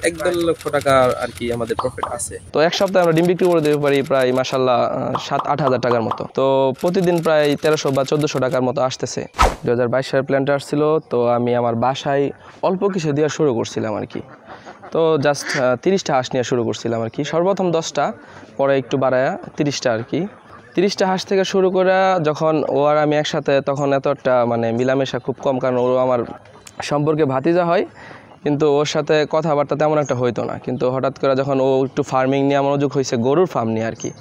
1-1.5 লক্ষ টাকা আর কি আমাদের প্রফিট আছে। তো এক সপ্তাহে আমরা ডিম বিক্রি করে দিতে পারি প্রায় মাশাআল্লাহ 7-8 হাজার টাকার মতো। তো প্রতিদিন প্রায় 1300 বা 1400 টাকার মতো আসতেছে। 2022 সালের প্ল্যানটা আসছিল, তো আমি আমার বাসায় অল্প কিছু দিয়ে শুরু করছিলাম আর কি। তো জাস্ট 30টা হাঁস নিয়ে শুরু করছিলাম আর কি। সর্বপ্রথম 10টা, পরে একটু বাড়ায়া 30টা আর কি। 30টা হাঁস থেকে শুরু করে যখন ও আর আমি একসাথে, তখন এতটা মানে মিলামেশা খুব কম, কারণ ও আমার সম্পর্কে ভাতিজা হয়, কিন্তু ওর সাথে কথাবার্তা তেমন একটা হইতো না। কিন্তু হঠাৎ করে যখন ও একটু ফার্মিং নিয়ে মনোযোগ হয়েছে, গরুর ফার্ম নিয়ে আর কি,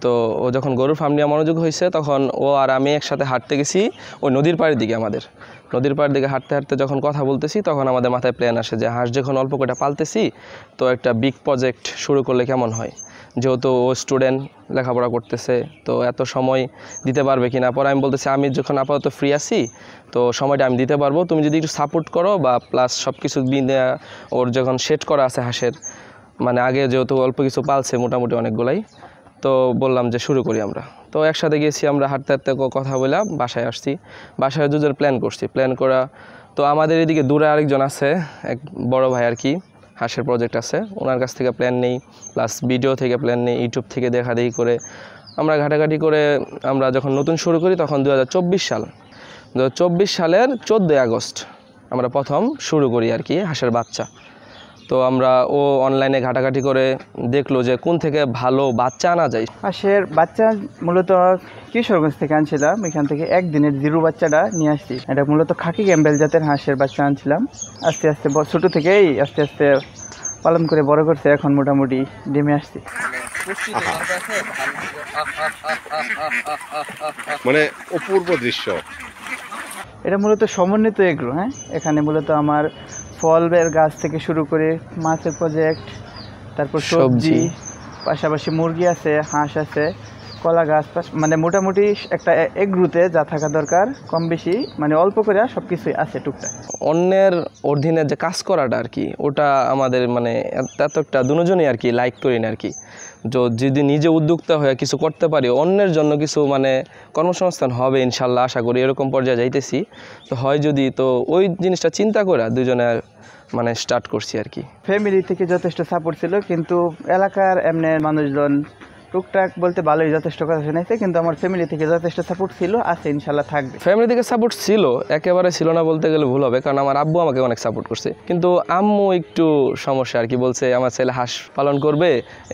তো ও যখন গরুর ফার্ম নিয়ে মনোযোগ হয়েছে, তখন ও আর আমি একসাথে হাঁটতে গেছি ওই নদীর পাড়ের দিকে। আমাদের নদীর পাড়ের দিকে হাঁটতে হাঁটতে যখন কথা বলতেছি, তখন আমাদের মাথায় প্ল্যান আসে যে হাঁস যখন অল্প করে পালতেছি, তো একটা বিগ প্রজেক্ট শুরু করলে কেমন হয়। যেহেতু ও স্টুডেন্ট, লেখাপড়া করতেছে, তো এত সময় দিতে পারবে কি না। পরে আমি বলতেছি আমি যখন আপাতত ফ্রি আছি, তো সময়টা আমি দিতে পারবো, তুমি যদি একটু সাপোর্ট করো, বা প্লাস সব কিছু ওর যখন সেট করা আছে হাঁসের, মানে আগে যেহেতু অল্প কিছু পালছে মোটামুটি অনেকগুলাই, তো বললাম যে শুরু করি আমরা। তো একসাথে গেছি আমরা, হাঁটতে হাঁটতে কথা বলে বাসায় আসছি। বাসায় দুজোর প্ল্যান করছি, প্ল্যান করা। তো আমাদের এদিকে দূরে আরেকজন আছে, এক বড় ভাই আর কি, হাঁসের প্রজেক্ট আছে, ওনার কাছ থেকে প্ল্যান নেই, প্লাস ভিডিও থেকে প্ল্যান নেই, ইউটিউব থেকে দেখাদেখি করে আমরা ঘাটাঘাটি করে আমরা যখন নতুন শুরু করি, তখন 2024 সাল, 2024 সালের 14 আগস্ট আমরা প্রথম শুরু করি আর কি হাঁসের বাচ্চা। তো আমরা ও অনলাইনে ঘাটাঘাটি করে দেখলো যে কোন থেকে ভালো বাচ্চা আনা যায়। হাঁসের বাচ্চা মূলত কিশোরগঞ্জ থেকে আনছিলাম, এখান থেকে একদিনের জিরো বাচ্চাটা নিয়ে আসছি। এটা মূলত খাকি ক্যাম্বেল জাতের হাঁসের বাচ্চা আনছিলাম। আস্তে আস্তে ছোটো থেকেই আস্তে আস্তে পালন করে বড় করছে, এখন মোটামুটি ডিমে আসছি। মানে অপূর্ব দৃশ্য। এটা মূলত সমন্বিত এগ্রো। হ্যাঁ, এখানে মূলত আমার ফলের গাছ থেকে শুরু করে মাছের প্রজেক্ট, তারপর সবজি, পাশাপাশি মুরগি আছে, হাঁস আছে, কলা গাছ, মানে মোটামুটি একটা এগ্রোতে যা থাকা দরকার কম বেশি, মানে অল্প করে সব কিছুই আছে টুকটাক। অন্যের অধীনে যে কাজ করাটা আর কি, ওটা আমাদের মানে এতটা দুজনেই আর কি লাইক করি না আর কি। যদি নিজে উদ্যোক্তা হয়ে কিছু করতে পারি, অন্যের জন্য কিছু মানে কর্মসংস্থান হবে ইনশাল্লাহ, আশা করি এরকম পর্যায়ে যাইতেছি। তো হয় যদি, তো ওই জিনিসটা চিন্তা করে দুজনে মানে স্টার্ট করছি আর কি। ফ্যামিলি থেকে যথেষ্ট সাপোর্ট ছিল, কিন্তু এলাকার এমনি মানুষজন টুকটাক বলতে ভালোই যথেষ্ট কথা শুনেছে, কিন্তু আমার ফ্যামিলি থেকে যথেষ্ট সাপোর্ট ছিল, আছে, ইনশাল্লাহ থাকবে। ফ্যামিলি থেকে সাপোর্ট ছিল, একেবারে ছিল না বলতে গেলে ভুল হবে, কারণ আমার আব্বু আমাকে অনেক সাপোর্ট করছে, কিন্তু আম্মু একটু সমস্যা আর কি। বলছে আমার ছেলে হাঁস পালন করবে,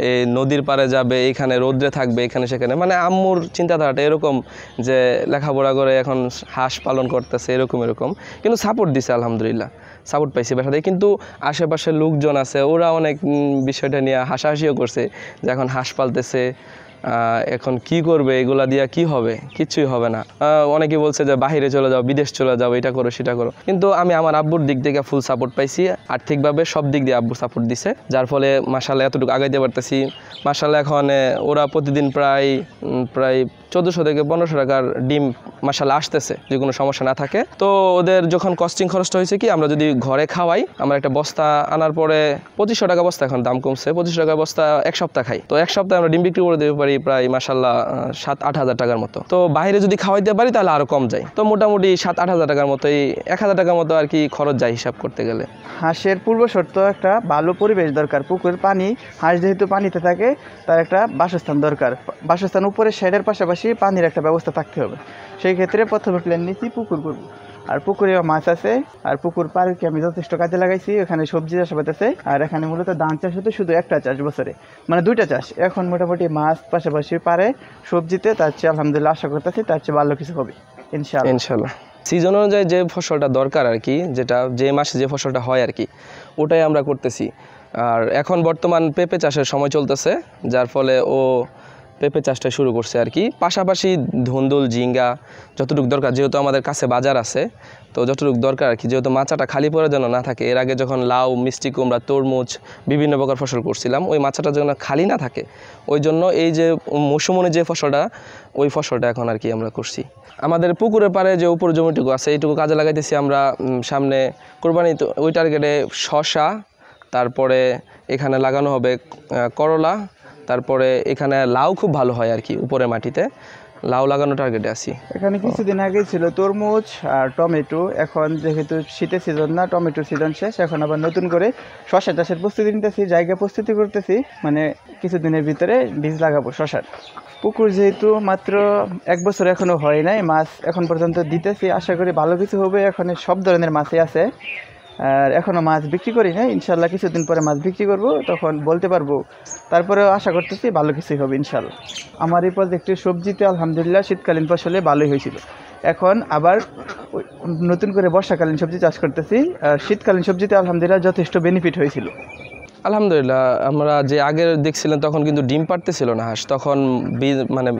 এই নদীর পাড়ে যাবে, এখানে রোদ্রে থাকবে, এখানে সেখানে, মানে আম্মুর চিন্তাধারাটা এরকম যে লেখাপড়া করে এখন হাঁস পালন করতেছে এরকম। কিন্তু সাপোর্ট দিছে, আলহামদুলিল্লাহ সাপোর্ট পাইছি বাসা থেকে। কিন্তু আশেপাশের লোকজন আছে, ওরা অনেক বিষয়টা নিয়ে হাসাহাসিও করছে যে এখন হাঁস পালতেছে, এখন কি করবে, এগুলা দিয়া কি হবে, কিচ্ছুই হবে না। অনেকে বলছে যে বাহিরে চলে যাও, বিদেশ চলে যাও, এটা করো সেটা করো। কিন্তু আমি আমার আব্বুর দিক থেকে ফুল সাপোর্ট পাইছি, আর্থিকভাবে সব দিক দিয়ে আব্বু সাপোর্ট দিছে, যার ফলে মাশাআল্লাহ এতটুকু আগাইতে পারতেছি। মাশাআল্লাহ এখন ওরা প্রতিদিন প্রায় 1400 থেকে 1500 টাকার ডিম মাশাআল্লাহ আসতেছে, যে কোনো সমস্যা না থাকে। তো ওদের যখন কস্টিং খরচটা হয়েছে কি, আমরা যদি ঘরে খাওয়াই, আমরা একটা বস্তা আনার পরে 2500 টাকা বস্তা, এখন দাম কমছে, 2500 টাকা বস্তা এক সপ্তাহ খাই। তো এক সপ্তাহে আমরা ডিম বিক্রি করে দিতে পারি প্রায় মাশাআল্লাহ 7-8 হাজার টাকার মতো। তো বাইরে যদি খাওয়াইতে পারি তাহলে আরো কম যায়। তো মোটামুটি 7-8 হাজার টাকার মতো, এই 1000 টাকার মতো আর কি খরচ যায় হিসাব করতে গেলে। হাঁসের পূর্ব শর্ত একটা ভালো পরিবেশ দরকার, পুকুর পানি, হাঁস যেহেতু পানিতে থাকে তার একটা বাসস্থান দরকার। বাসস্থান উপরে শেডের পাশাপাশি পানির একটা ব্যবস্থা থাকতে হবে। সেই ক্ষেত্রে প্রথমে প্ল্যান নিচ্ছি পুকুর করবো, আর পুকুরে মাছ আছে, আর পুকুর পাড়কে আমি যথেষ্ট কাজে লাগাইছি। এখানে সবজি চাষাবাদ আছে, আর এখানে মূলত ধান চাষ হতো শুধু একটা চাষ বছরে, মানে 2টা চাষ। এখন মোটামুটি মাছ পাশাপাশি পারে সবজিতে, তার চেয়ে আলহামদুলিল্লাহ আশা করতেছি তার চেয়ে ভালো কিছু হবে ইনশাআল্লাহ। সিজন অনুযায়ী যে ফসলটা দরকার আর কি, যেটা যে মাসে যে ফসলটা হয় আর কি, ওটাই আমরা করতেছি। আর এখন বর্তমান পেঁপে চাষের সময় চলতেছে, যার ফলে ও পেঁপে চাষটা শুরু করছে আর কি। পাশাপাশি ধুন্দুল, ঝিঙ্গা যতটুকু দরকার, যেহেতু আমাদের কাছে বাজার আছে, তো যতটুকু দরকার আর কি, যেহেতু মাচাটা খালি পড়ে যেন না থাকে। এর আগে যখন লাউ, মিষ্টি কুমড়া, তরমুজ বিভিন্ন প্রকার ফসল করছিলাম, ওই মাচাটা যেন খালি না থাকে, ওই জন্য এই যে মৌসুমে যে ফসলটা, ওই ফসলটা এখন আর কি আমরা করছি। আমাদের পুকুরের পাড়ে যে উপর জমিটুকু আছে, এইটুকু কাজে লাগাইতেছি আমরা। সামনে কোরবানি, তো ওই টার্গেটে শসা, তারপরে এখানে লাগানো হবে করলা, তারপরে এখানে লাউ খুব ভালো হয় আর কি উপরে মাটিতে। লাউ লাগানো টার্গেটে আছি। এখানে কিছুদিন আগে ছিল তরমুজ আর টমেটো, এখন যেহেতু শীতের সিজন না, টমেটোর সিজন শেষ, এখন আবার নতুন করে শসা চাষের প্রস্তুতি নিতেছি, জায়গা প্রস্তুতি করতেছি, মানে কিছুদিনের ভিতরে বীজ লাগাবো শসার। পুকুর যেহেতু মাত্র 1 বছর এখনো হয় নাই, মাছ এখন পর্যন্ত দিতেছি, আশা করি ভালো কিছু হবে। এখন সব ধরনের মাছই আছে, আর এখনো মাছ বিক্রি করি না, ইনশাল্লাহ কিছুদিন পরে মাছ বিক্রি করব, তখন বলতে পারবো। তারপরেও আশা করতেছি ভালো কিছুই হবে ইনশাল্লাহ। আমার এই প্রজেক্টের সবজিতে আলহামদুলিল্লাহ শীতকালীন ফসলে ভালোই হয়েছিল। এখন আবার নতুন করে বর্ষাকালীন সবজি চাষ করতেছি, আর শীতকালীন সবজিতে আলহামদুলিল্লাহ যথেষ্ট বেনিফিট হয়েছিল। আলহামদুলিল্লাহ, আমরা যে আগে দেখছিলেন তখন কিন্তু ডিম পাড়তেছিল না হাঁস, তখন মানে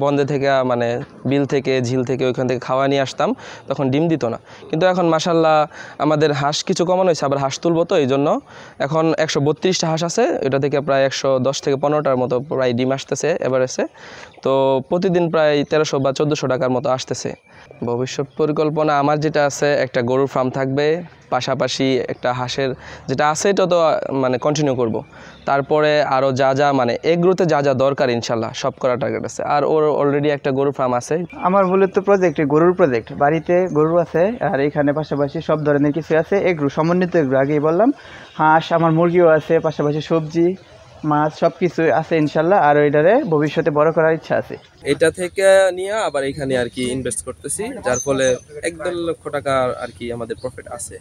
বন্দে থেকে মানে বিল থেকে ঝিল থেকে ওইখান থেকে খাওয়া নিয়ে আসতাম, তখন ডিম দিত না। কিন্তু এখন মাশাল্লাহ আমাদের হাঁস কিছু কমানো হয়েছে, আবার হাঁস তুলবো, তো এই জন্য এখন 132টা হাঁস আছে, এটা থেকে প্রায় 110 থেকে 15টার মতো প্রায় ডিম আসতেছে এভারেজে। তো প্রতিদিন প্রায় 1300 বা 1400 টাকার মতো আসতেছে। ভবিষ্যৎ পরিকল্পনা আমার যেটা আছে, একটা গরুর ফার্ম থাকবে, পাশাপাশি একটা হাঁসের যেটা আছে এটা তো মানে কন্টিনিউ করব। তারপরে আরও যা মানে এগ্রোতে যা দরকার ইনশাল্লাহ সব করার টার্গেট আছে। আর ওর অলরেডি একটা গরুর ফার্ম আছে। আমার মূলত প্রজেক্ট গরুর প্রজেক্ট, বাড়িতে গরু আছে, আর এখানে পাশাপাশি সব ধরনের কিছু আছে, এগ্রো সমন্বিত এগ্রো, আগেই বললাম। হাঁস, আমার মুরগিও আছে, পাশাপাশি সবজি, মাছ সব কিছু আছে ইনশাল্লাহ। আর ওইটারে ভবিষ্যতে বড় করার ইচ্ছা আছে। এটা থেকে নিয়ে আবার এখানে আর কি ইনভেস্ট করতেছি, যার ফলে 1-1.5 লক্ষ টাকা আর কি আমাদের প্রফিট আছে।